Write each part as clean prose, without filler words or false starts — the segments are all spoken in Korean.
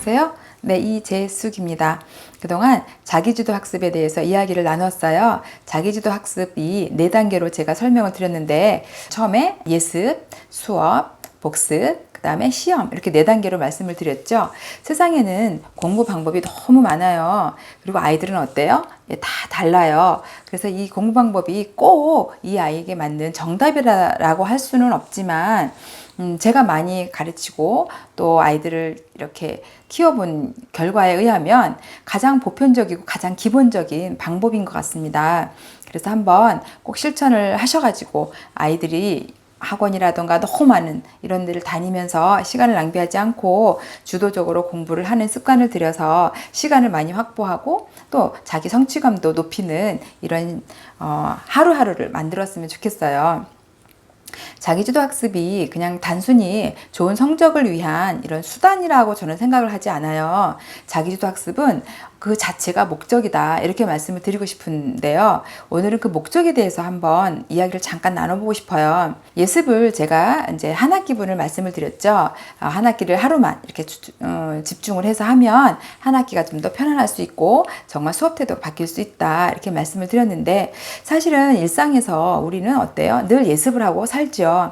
안녕하세요. 네, 이재숙입니다. 그동안 자기주도 학습에 대해서 이야기를 나눴어요. 자기주도 학습이 4단계로 제가 설명을 드렸는데 처음에 예습, 수업, 복습, 그 다음에 시험 이렇게 4단계로 말씀을 드렸죠. 세상에는 공부 방법이 너무 많아요. 그리고 아이들은 어때요? 다 달라요. 그래서 이 공부 방법이 꼭 이 아이에게 맞는 정답이라고 할 수는 없지만 제가 많이 가르치고 또 아이들을 이렇게 키워본 결과에 의하면 가장 보편적이고 가장 기본적인 방법인 것 같습니다. 그래서 한번 꼭 실천을 하셔가지고 아이들이 학원이라던가 너무 많은 이런 데를 다니면서 시간을 낭비하지 않고 주도적으로 공부를 하는 습관을 들여서 시간을 많이 확보하고 또 자기 성취감도 높이는 이런 하루하루를 만들었으면 좋겠어요. 자기주도 학습이 그냥 단순히 좋은 성적을 위한 이런 수단이라고 저는 생각을 하지 않아요. 자기주도 학습은 그 자체가 목적이다 이렇게 말씀을 드리고 싶은데요. 오늘은 그 목적에 대해서 한번 이야기를 잠깐 나눠보고 싶어요. 예습을 제가 이제 한 학기분을 말씀을 드렸죠. 한 학기를 하루만 이렇게 집중을 해서 하면 한 학기가 좀 더 편안할 수 있고 정말 수업 태도가 바뀔 수 있다 이렇게 말씀을 드렸는데 사실은 일상에서 우리는 어때요? 늘 예습을 하고 살죠.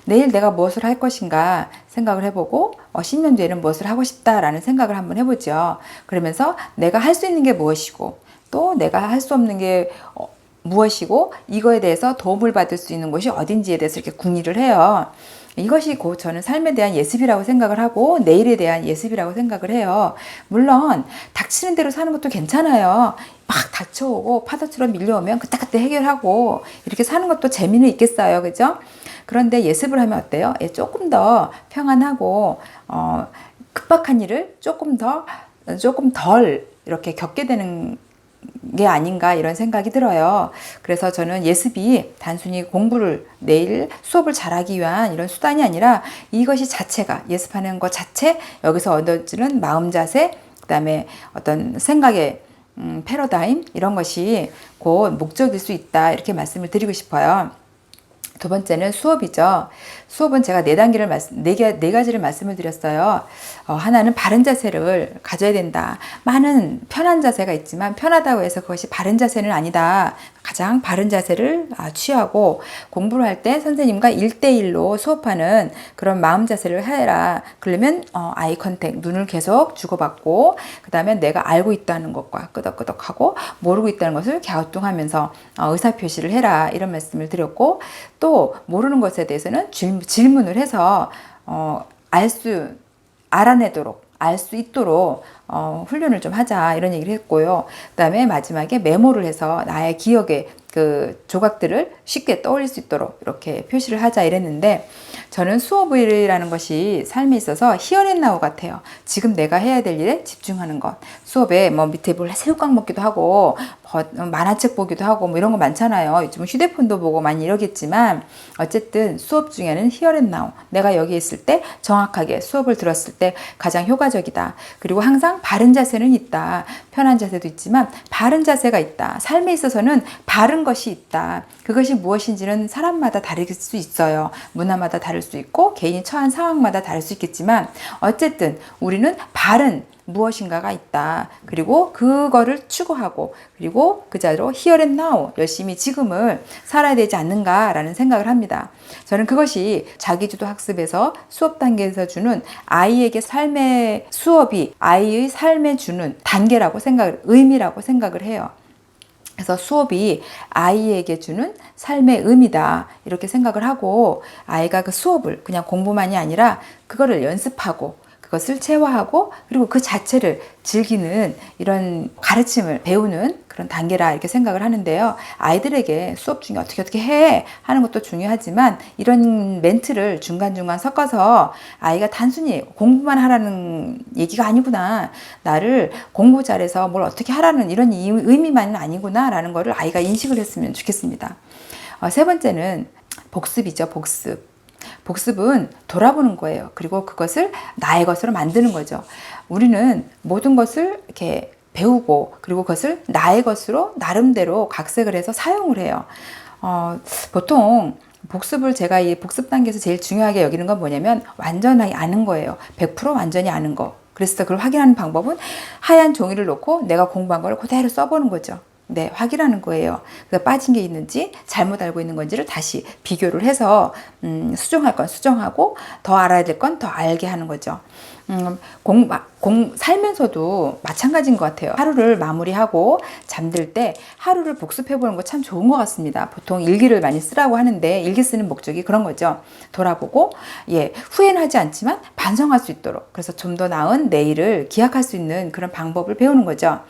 내일 내가 무엇을 할 것인가 생각을 해보고 10년 뒤에는 무엇을 하고 싶다라는 생각을 한번 해보죠. 그러면서 내가 할 수 있는 게 무엇이고 또 내가 할 수 없는 게 무엇이고 이거에 대해서 도움을 받을 수 있는 곳이 어딘지에 대해서 이렇게 궁리를 해요. 이것이 곧 저는 삶에 대한 예습이라고 생각을 하고 내일에 대한 예습이라고 생각을 해요. 물론 닥치는 대로 사는 것도 괜찮아요. 막 닥쳐오고 파도처럼 밀려오면 그때그때 해결하고 이렇게 사는 것도 재미는 있겠어요. 그죠? 그런데 예습을 하면 어때요? 조금 더 평안하고 급박한 일을 조금 덜 이렇게 겪게 되는 게 아닌가 이런 생각이 들어요. 그래서 저는 예습이 단순히 공부를 내일 수업을 잘하기 위한 이런 수단이 아니라 이것이 자체가 예습하는 것 자체 여기서 얻어지는 마음 자세 그다음에 어떤 생각의 패러다임 이런 것이 곧 목적일 수 있다 이렇게 말씀을 드리고 싶어요. 두 번째는 수업이죠. 수업은 제가 4가지를 말씀을 드렸어요. 하나는 바른 자세를 가져야 된다. 많은 편한 자세가 있지만 편하다고 해서 그것이 바른 자세는 아니다. 가장 바른 자세를 취하고 공부를 할 때 선생님과 1대1로 수업하는 그런 마음 자세를 해라. 그러면 아이 컨택, 눈을 계속 주고받고 그 다음에 내가 알고 있다는 것과 끄덕끄덕하고 모르고 있다는 것을 갸우뚱하면서 의사표시를 해라. 이런 말씀을 드렸고 또 모르는 것에 대해서는 질문을 해서 알아내도록 알 수 있도록 훈련을 좀 하자 이런 얘기를 했고요. 그 다음에 마지막에 메모를 해서 나의 기억의 그 조각들을 쉽게 떠올릴 수 있도록 이렇게 표시를 하자 이랬는데 저는 수업이라는 것이 삶에 있어서 히어 앤 나우 같아요. 지금 내가 해야 될 일에 집중하는 것. 수업에 뭐 밑에 뭘 새우깡 먹기도 하고 만화책 보기도 하고 뭐 이런 거 많잖아요. 요즘 휴대폰도 보고 많이 이러겠지만 어쨌든 수업 중에는 히어 앤 나우. 내가 여기 있을 때 정확하게 수업을 들었을 때 가장 효과적이다. 그리고 항상 바른 자세는 있다. 편한 자세도 있지만 바른 자세가 있다. 삶에 있어서는 바른 것이 있다. 그것이 무엇인지는 사람마다 다를 수 있어요. 문화마다 다를 수 있고 개인이 처한 상황마다 다를 수 있겠지만 어쨌든 우리는 바른 무엇인가가 있다. 그리고 그거를 추구하고 그리고 그 자리로 here and now 열심히 지금을 살아야 되지 않는가라는 생각을 합니다. 저는 그것이 자기주도 학습에서 수업 단계에서 주는 아이에게 삶의 수업이 아이의 삶에 주는 단계라고 의미라고 생각을 해요. 그래서 수업이 아이에게 주는 삶의 의미다 이렇게 생각을 하고 아이가 그 수업을 그냥 공부만이 아니라 그거를 연습하고 그것을 체화하고 그리고 그 자체를 즐기는 이런 가르침을 배우는 그런 단계라 이렇게 생각을 하는데요. 아이들에게 수업 중에 어떻게 해 하는 것도 중요하지만 이런 멘트를 중간중간 섞어서 아이가 단순히 공부만 하라는 얘기가 아니구나. 나를 공부 잘해서 뭘 어떻게 하라는 이런 의미만은 아니구나 라는 거를 아이가 인식을 했으면 좋겠습니다. 세 번째는 복습이죠. 복습은 돌아보는 거예요. 그리고 그것을 나의 것으로 만드는 거죠. 우리는 모든 것을 이렇게 배우고 그리고 그것을 나의 것으로 나름대로 각색을 해서 사용을 해요. 보통 복습을 제가 이 복습 단계에서 제일 중요하게 여기는 건 뭐냐면 완전하게 아는 거예요. 100% 완전히 아는 거. 그래서 그걸 확인하는 방법은 하얀 종이를 놓고 내가 공부한 걸 그대로 써보는 거죠. 네, 확인하는 거예요. 그래서 빠진 게 있는지 잘못 알고 있는 건지를 다시 비교를 해서 수정할 건 수정하고 더 알아야 될 건 더 알게 하는 거죠. 살면서도 마찬가지인 것 같아요. 하루를 마무리하고 잠들 때 하루를 복습해 보는 거 참 좋은 것 같습니다. 보통 일기를 많이 쓰라고 하는데 일기 쓰는 목적이 그런 거죠. 돌아보고 후회는 하지 않지만 반성할 수 있도록, 그래서 좀 더 나은 내일을 기약할 수 있는 그런 방법을 배우는 거죠.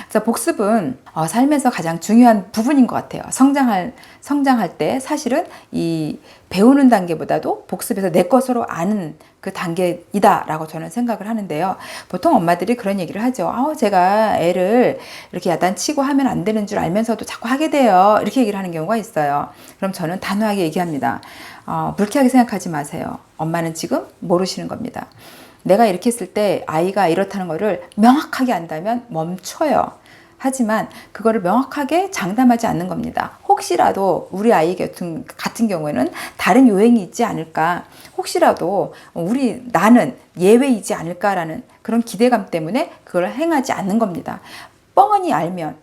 그래서 복습은 삶에서 가장 중요한 부분인 것 같아요. 성장할 때 사실은 이 배우는 단계보다도 복습해서 내 것으로 아는 그 단계이다라고 저는 생각을 하는데요. 보통 엄마들이 그런 얘기를 하죠. 제가 애를 이렇게 야단치고 하면 안 되는 줄 알면서도 자꾸 하게 돼요. 이렇게 얘기를 하는 경우가 있어요. 그럼 저는 단호하게 얘기합니다. 불쾌하게 생각하지 마세요. 엄마는 지금 모르시는 겁니다. 내가 이렇게 했을 때 아이가 이렇다는 거를 명확하게 안다면 멈춰요. 하지만 그거를 명확하게 장담하지 않는 겁니다. 혹시라도 우리 아이 같은 경우에는 다른 요행이 있지 않을까, 혹시라도 나는 예외이지 않을까라는 그런 기대감 때문에 그걸 행하지 않는 겁니다. 뻔히 알면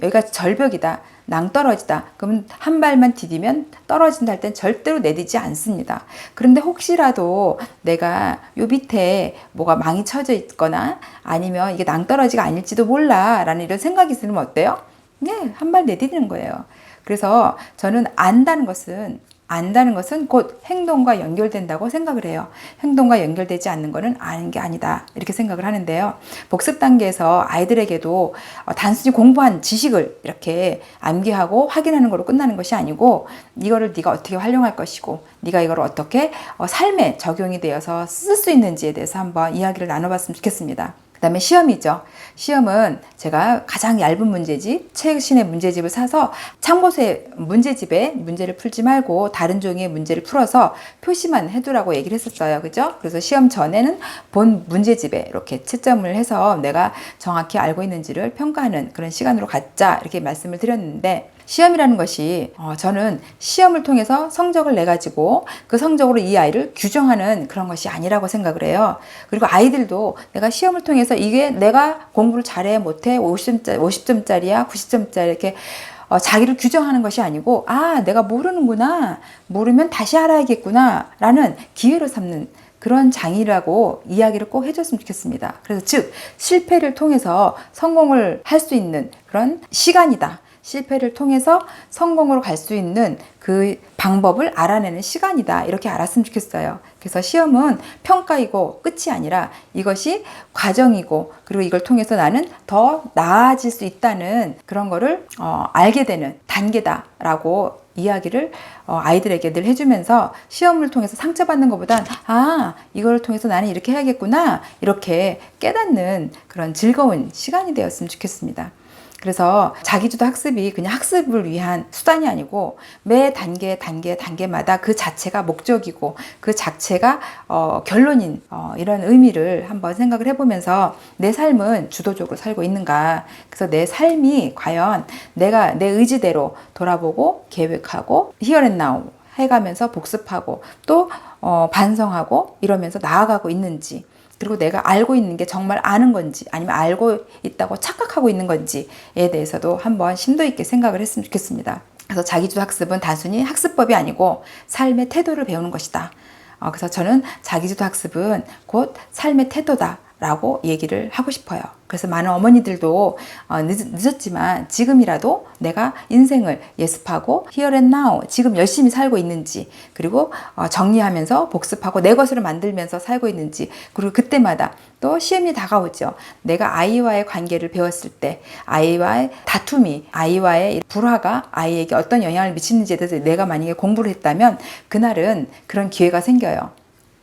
여기가 절벽이다, 낭떠러지다, 그러면 한 발만 디디면 떨어진다 할 땐 절대로 내딛지 않습니다. 그런데 혹시라도 내가 요 밑에 뭐가 망이 쳐져 있거나 아니면 이게 낭떠러지가 아닐지도 몰라 라는 이런 생각이 들면 어때요? 네, 한 발 내디디는 거예요. 그래서 저는 안다는 것은 곧 행동과 연결된다고 생각을 해요. 행동과 연결되지 않는 것은 아는 게 아니다, 이렇게 생각을 하는데요. 복습 단계에서 아이들에게도 단순히 공부한 지식을 이렇게 암기하고 확인하는 걸로 끝나는 것이 아니고, 이거를 네가 어떻게 활용할 것이고 네가 이걸 어떻게 삶에 적용이 되어서 쓸 수 있는지에 대해서 한번 이야기를 나눠봤으면 좋겠습니다. 그 다음에 시험이죠. 시험은 제가 가장 얇은 문제집, 최신의 문제집을 사서 참고서의 문제집에 문제를 풀지 말고 다른 종이의 문제를 풀어서 표시만 해두라고 얘기를 했었어요. 그죠? 그래서 시험 전에는 본 문제집에 이렇게 채점을 해서 내가 정확히 알고 있는지를 평가하는 그런 시간으로 갖자, 이렇게 말씀을 드렸는데, 시험이라는 것이 저는 시험을 통해서 성적을 내가지고 그 성적으로 이 아이를 규정하는 그런 것이 아니라고 생각을 해요. 그리고 아이들도 내가 시험을 통해서 이게 내가 공부를 잘해 못해 50점짜리야 90점짜리 이렇게 자기를 규정하는 것이 아니고, 내가 모르는구나, 모르면 다시 알아야겠구나 라는 기회로 삼는 그런 장이라고 이야기를 꼭 해줬으면 좋겠습니다. 그래서 즉 실패를 통해서 성공을 할 수 있는 그런 시간이다. 실패를 통해서 성공으로 갈 수 있는 그 방법을 알아내는 시간이다, 이렇게 알았으면 좋겠어요. 그래서 시험은 평가이고 끝이 아니라 이것이 과정이고, 그리고 이걸 통해서 나는 더 나아질 수 있다는 그런 거를 알게 되는 단계다라고 이야기를 아이들에게 늘 해주면서, 시험을 통해서 상처받는 것보단 이걸 통해서 나는 이렇게 해야겠구나, 이렇게 깨닫는 그런 즐거운 시간이 되었으면 좋겠습니다. 그래서 자기주도 학습이 그냥 학습을 위한 수단이 아니고 매 단계마다 그 자체가 목적이고 그 자체가 결론인 이런 의미를 한번 생각을 해보면서 내 삶은 주도적으로 살고 있는가, 그래서 내 삶이 과연 내가 내 의지대로 돌아보고 계획하고 here and now 해가면서 복습하고 또 반성하고 이러면서 나아가고 있는지, 그리고 내가 알고 있는 게 정말 아는 건지 아니면 알고 있다고 착각하고 있는 건지에 대해서도 한번 심도 있게 생각을 했으면 좋겠습니다. 그래서 자기주도 학습은 단순히 학습법이 아니고 삶의 태도를 배우는 것이다. 그래서 저는 자기주도 학습은 곧 삶의 태도다 라고 얘기를 하고 싶어요. 그래서 많은 어머니들도 늦었지만 지금이라도 내가 인생을 예습하고 here and now 지금 열심히 살고 있는지, 그리고 정리하면서 복습하고 내 것으로 만들면서 살고 있는지, 그리고 그때마다 또 시험이 다가오죠. 내가 아이와의 관계를 배웠을 때 아이와의 다툼이, 아이와의 불화가 아이에게 어떤 영향을 미치는지에 대해서 내가 만약에 공부를 했다면 그날은 그런 기회가 생겨요.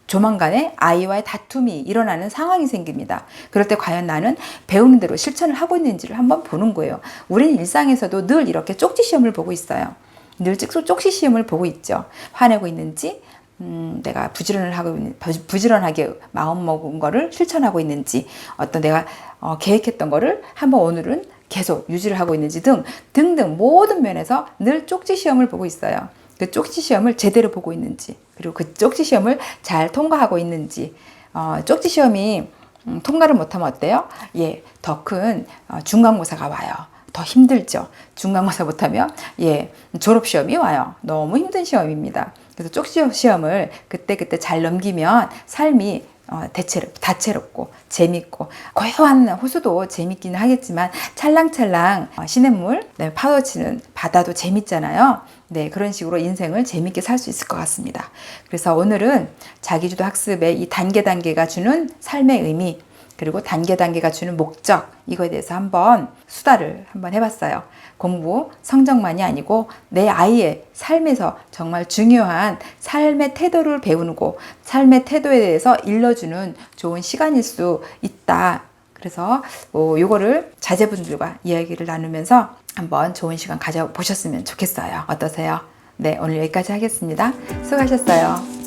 조만간에 아이와의 다툼이 일어나는 상황이 생깁니다. 그럴 때 과연 나는 배우는 대로 실천을 하고 있는지를 한번 보는 거예요. 우리는 일상에서도 늘 이렇게 쪽지 시험을 보고 있어요. 늘 쪽지 시험을 보고 있죠. 화내고 있는지, 내가 부지런하게 마음먹은 거를 실천하고 있는지, 어떤 내가 계획했던 거를 한번 오늘은 계속 유지를 하고 있는지 등등 모든 면에서 늘 쪽지 시험을 보고 있어요. 그 쪽지 시험을 제대로 보고 있는지, 그리고 그 쪽지 시험을 잘 통과하고 있는지, 쪽지 시험이 통과를 못하면 어때요? 예, 더 큰 중간고사가 와요. 더 힘들죠. 중간고사 못하면 예, 졸업시험이 와요. 너무 힘든 시험입니다. 그래서 쪽시험 시험을 그때그때 잘 넘기면 삶이 다채롭고 재밌고, 고요한 호수도 재밌기는 하겠지만 찰랑찰랑 시냇물, 파도 치는 바다도 재밌잖아요. 네, 그런 식으로 인생을 재밌게 살 수 있을 것 같습니다. 그래서 오늘은 자기주도 학습의 이 단계가 주는 삶의 의미, 그리고 단계가 주는 목적, 이거에 대해서 수다를 한번 해봤어요. 공부, 성적만이 아니고 내 아이의 삶에서 정말 중요한 삶의 태도를 배우고 삶의 태도에 대해서 일러주는 좋은 시간일 수 있다. 그래서 요거를 자제분들과 이야기를 나누면서 한번 좋은 시간 가져보셨으면 좋겠어요. 어떠세요? 네, 오늘 여기까지 하겠습니다. 수고하셨어요.